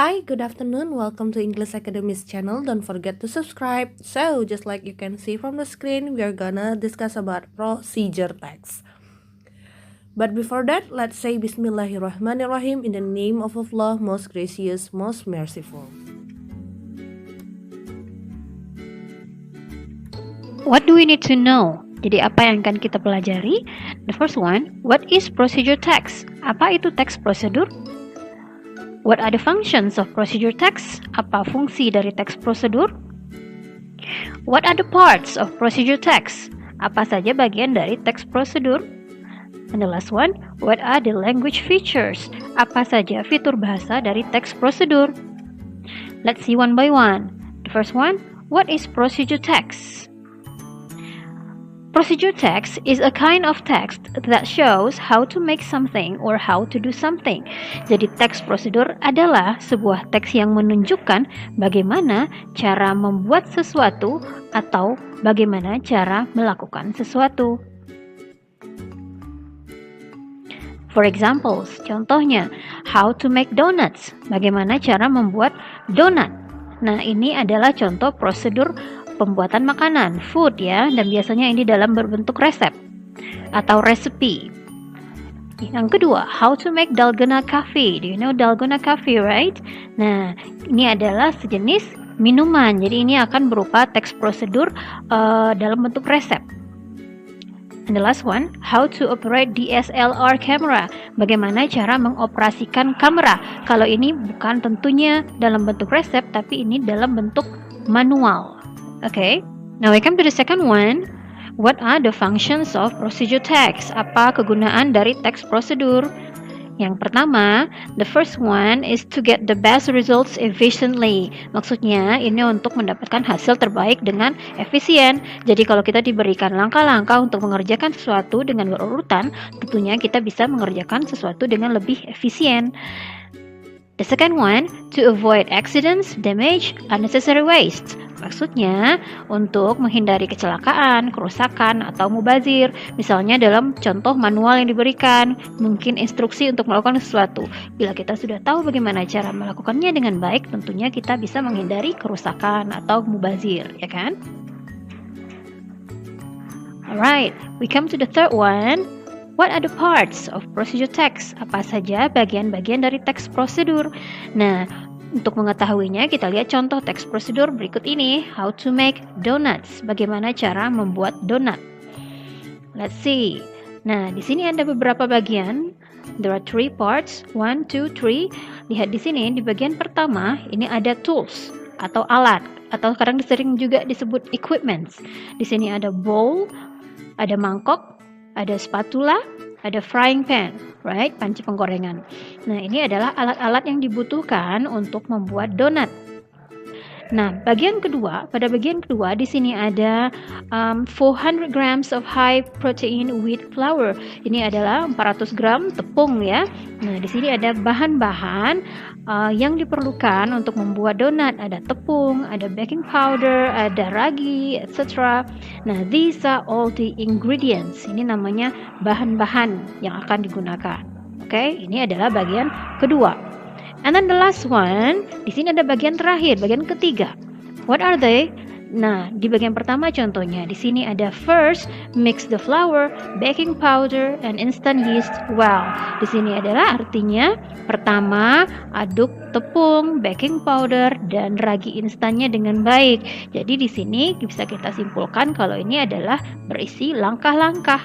Hi, good afternoon. Welcome to English Academy's channel. Don't forget to subscribe. So, just like you can see from the screen, we are gonna discuss about procedure text. But before that, let's say Bismillahirrahmanirrahim in the name of Allah, most gracious, most merciful. What do we need to know? Jadi apa yang akan kita pelajari? The first one, what is procedure text? Apa itu teks prosedur? What are the functions of procedure text? Apa fungsi dari teks prosedur? What are the parts of procedure text? Apa saja bagian dari teks prosedur? And the last one, what are the language features? Apa saja fitur bahasa dari teks prosedur? Let's see one by one. The first one, what is procedure text? Procedure text is a kind of text that shows how to make something or how to do something. Jadi teks prosedur adalah sebuah teks yang menunjukkan bagaimana cara membuat sesuatu atau bagaimana cara melakukan sesuatu. For examples, contohnya, how to make donuts, bagaimana cara membuat donat. Nah, ini adalah contoh prosedur pembuatan makanan, food ya, dan biasanya ini dalam berbentuk resep atau recipe. Yang kedua, how to make dalgona coffee. Do you know dalgona coffee, right? Nah, ini adalah sejenis minuman, jadi ini akan berupa teks prosedur dalam bentuk resep. And the last one, how to operate DSLR camera. Bagaimana cara mengoperasikan kamera. Kalau ini bukan tentunya dalam bentuk resep, tapi ini dalam bentuk manual. Okay, now we come to the second one. What are the functions of procedure text? Apa kegunaan dari teks prosedur? Yang pertama, the first one is to get the best results efficiently. Maksudnya ini untuk mendapatkan hasil terbaik dengan efisien. Jadi kalau kita diberikan langkah-langkah untuk mengerjakan sesuatu dengan berurutan, tentunya kita bisa mengerjakan sesuatu dengan lebih efisien. The second one, to avoid accidents, damage, unnecessary waste. Maksudnya, untuk menghindari kecelakaan, kerusakan, atau mubazir. Misalnya dalam contoh manual yang diberikan, mungkin instruksi untuk melakukan sesuatu. Bila kita sudah tahu bagaimana cara melakukannya dengan baik, tentunya kita bisa menghindari kerusakan atau mubazir, ya kan? Alright, we come to the third one. What are the parts of procedure text? Apa saja bagian-bagian dari teks prosedur? Nah, untuk mengetahuinya, kita lihat contoh teks prosedur berikut ini. How to make donuts. Bagaimana cara membuat donat. Let's see. Nah, di sini ada beberapa bagian. There are 3 parts. 1, 2, 3. Lihat di sini, di bagian pertama, ini ada tools atau alat. Atau kadang sering juga disebut equipments. Di sini ada bowl, ada mangkok, ada spatula, ada frying pan, right? Panci penggorengan. Nah, ini adalah alat-alat yang dibutuhkan untuk membuat donat. Nah, pada bagian kedua di sini ada 400 grams of high protein wheat flour. Ini adalah 400 gram tepung ya. Nah, di sini ada bahan-bahan yang diperlukan untuk membuat donat. Ada tepung, ada baking powder, ada ragi, etc. Nah, these are all the ingredients. Ini namanya bahan-bahan yang akan digunakan. Oke, ini adalah bagian kedua. And then the last one, di sini ada bagian terakhir, bagian ketiga. What are they? Nah, di bagian pertama contohnya, di sini ada first, mix the flour, baking powder, and instant yeast well. Di sini adalah artinya, pertama, aduk tepung, baking powder, dan ragi instannya dengan baik. Jadi di sini bisa kita simpulkan kalau ini adalah berisi langkah-langkah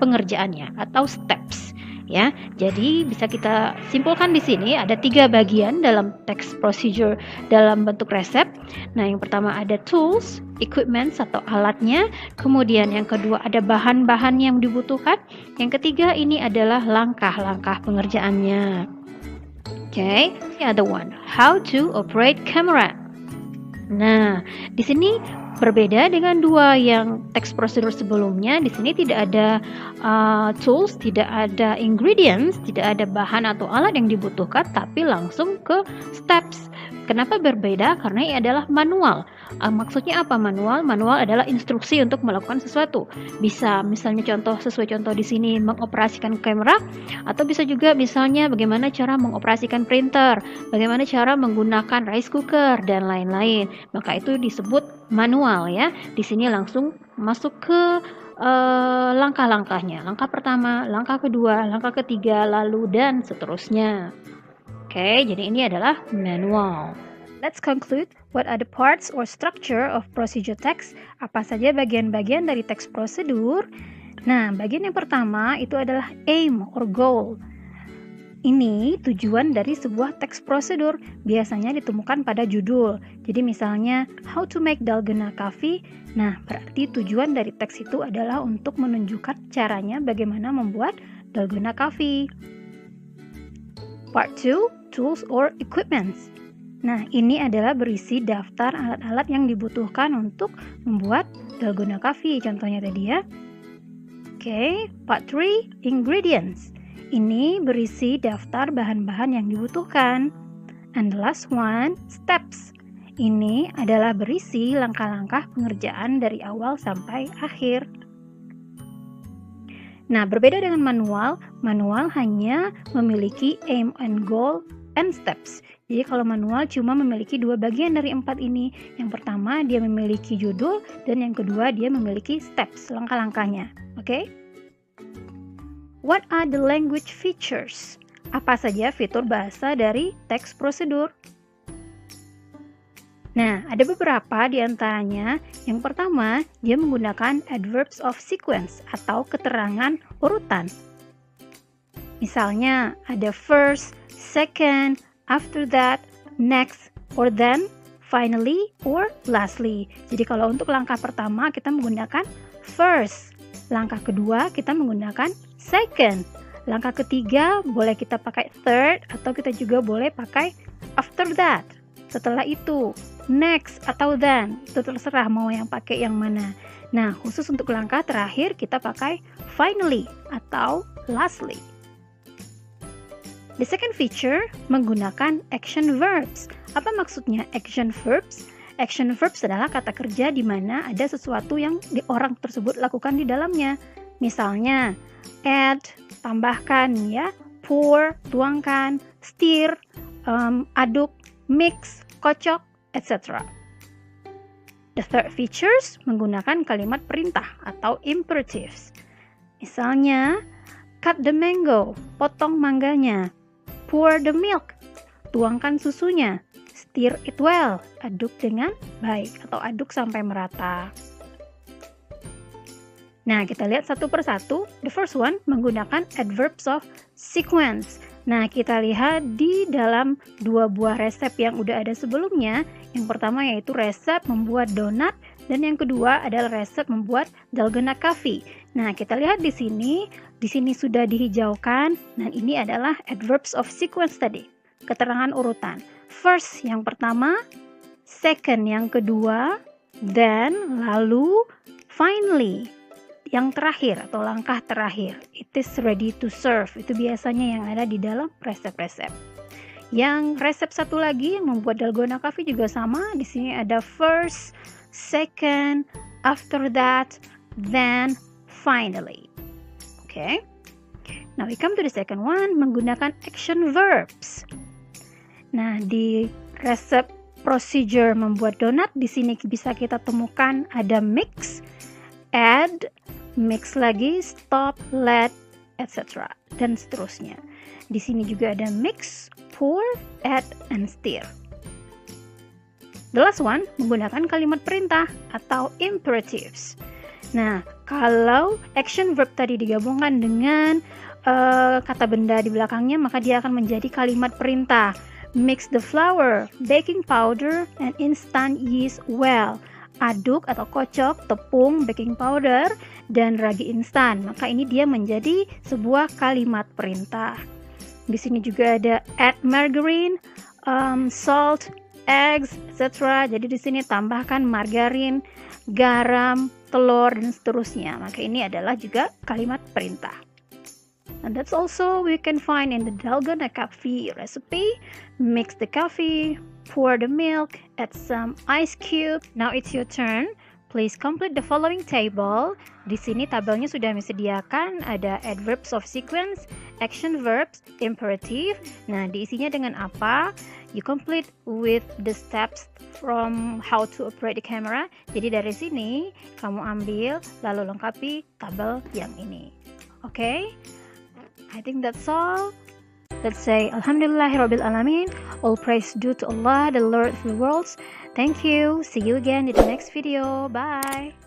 pengerjaannya atau steps. Ya, jadi bisa kita simpulkan di sini ada 3 bagian dalam teks procedure dalam bentuk resep. Nah, yang pertama ada tools, equipment atau alatnya. Kemudian yang kedua ada bahan-bahan yang dibutuhkan. Yang ketiga ini adalah langkah-langkah pengerjaannya. Okay, the other one, how to operate camera. Nah, di sini berbeda dengan 2 yang teks prosedur sebelumnya. Di sini tidak ada tools, tidak ada ingredients, tidak ada bahan atau alat yang dibutuhkan, tapi langsung ke steps, Kenapa berbeda? Karena ini adalah manual. Maksudnya apa manual? Manual adalah instruksi untuk melakukan sesuatu. Bisa misalnya sesuai contoh di sini mengoperasikan kamera, atau bisa juga misalnya bagaimana cara mengoperasikan printer, bagaimana cara menggunakan rice cooker dan lain-lain. Maka itu disebut manual ya. Di sini langsung masuk ke langkah-langkahnya. Langkah pertama, langkah kedua, langkah ketiga, lalu dan seterusnya. Oke, jadi ini adalah manual. Let's conclude what are the parts or structure of procedure text. Apa saja bagian-bagian dari teks prosedur? Nah, bagian yang pertama itu adalah aim or goal. Ini tujuan dari sebuah teks prosedur, biasanya ditemukan pada judul. Jadi misalnya, how to make dalgona coffee. Nah, berarti tujuan dari teks itu adalah untuk menunjukkan caranya bagaimana membuat dalgona coffee. Part 2, tools or equipments. Nah, ini adalah berisi daftar alat-alat yang dibutuhkan untuk membuat dalgona coffee, contohnya tadi ya. Oke, part 3, ingredients. Ini berisi daftar bahan-bahan yang dibutuhkan. And the last one, steps. Ini adalah berisi langkah-langkah pengerjaan dari awal sampai akhir. Nah, berbeda dengan manual hanya memiliki aim and goal and steps. Jadi kalau manual cuma memiliki 2 bagian dari 4 ini. Yang pertama dia memiliki judul, dan yang kedua dia memiliki steps, langkah-langkahnya. Oke? What are the language features? Apa saja fitur bahasa dari teks prosedur? Nah, ada beberapa di antaranya. Yang pertama, dia menggunakan adverbs of sequence atau keterangan urutan. Misalnya, ada first, second, after that, next, or then, finally, or lastly. Jadi kalau untuk langkah pertama kita menggunakan first. Langkah kedua kita menggunakan second. Langkah ketiga boleh kita pakai third, atau kita juga boleh pakai after that. Setelah itu, next atau then, itu terserah mau yang pakai yang mana. Nah, khusus untuk langkah terakhir kita pakai finally atau lastly. The second feature menggunakan action verbs. Apa maksudnya action verbs? Action verbs adalah kata kerja di mana ada sesuatu yang orang tersebut lakukan di dalamnya. Misalnya, add, tambahkan ya, pour, tuangkan, stir, aduk, mix, kocok, etc. The third features menggunakan kalimat perintah atau imperatives. Misalnya, cut the mango, potong mangganya. Pour the milk, tuangkan susunya. Stir it well, aduk dengan baik atau aduk sampai merata. Nah, kita lihat satu persatu. The first one menggunakan adverbs of sequence. Nah, kita lihat di dalam 2 buah resep yang udah ada sebelumnya. Yang pertama yaitu resep membuat donat, dan yang kedua adalah resep membuat dalgona coffee. Nah, kita lihat di sini sudah dihijaukan. Nah, ini adalah adverbs of sequence tadi, keterangan urutan. First yang pertama, second yang kedua, then, lalu, finally yang terakhir atau langkah terakhir. It is ready to serve. Itu biasanya yang ada di dalam resep-resep. Yang resep satu lagi yang membuat dalgona coffee juga sama. Di sini ada first, second, after that, then, finally. Okay. Now we come to the second one, menggunakan action verbs. Nah, di resep procedure membuat donat di sini bisa kita temukan ada mix, add, mix lagi, stop, let, etc. dan seterusnya. Di sini juga ada mix, pour, add, and stir. The last one menggunakan kalimat perintah atau imperatives. Nah, kalau action verb tadi digabungkan dengan kata benda di belakangnya, maka dia akan menjadi kalimat perintah. Mix the flour, baking powder, and instant yeast well. Aduk atau kocok tepung, baking powder, dan ragi instan. Maka ini dia menjadi sebuah kalimat perintah. Di sini juga ada add margarine, salt, eggs, etc. Jadi di sini tambahkan margarin, garam, telur, dan seterusnya. Maka ini adalah juga kalimat perintah. And that's also we can find in the dalgona coffee recipe. Mix the coffee, pour the milk, add some ice cube. Now it's your turn. Please complete the following table. Di sini tabelnya sudah disediakan, ada adverbs of sequence, action verbs, imperative. Nah, diisinya dengan apa? You complete with the steps from how to operate the camera. Jadi dari sini kamu ambil lalu lengkapi tabel yang ini. Okay? I think that's all. Let's say Alhamdulillahirabbil alamin. All praise due to Allah, the Lord of the worlds. Thank you. See you again in the next video. Bye.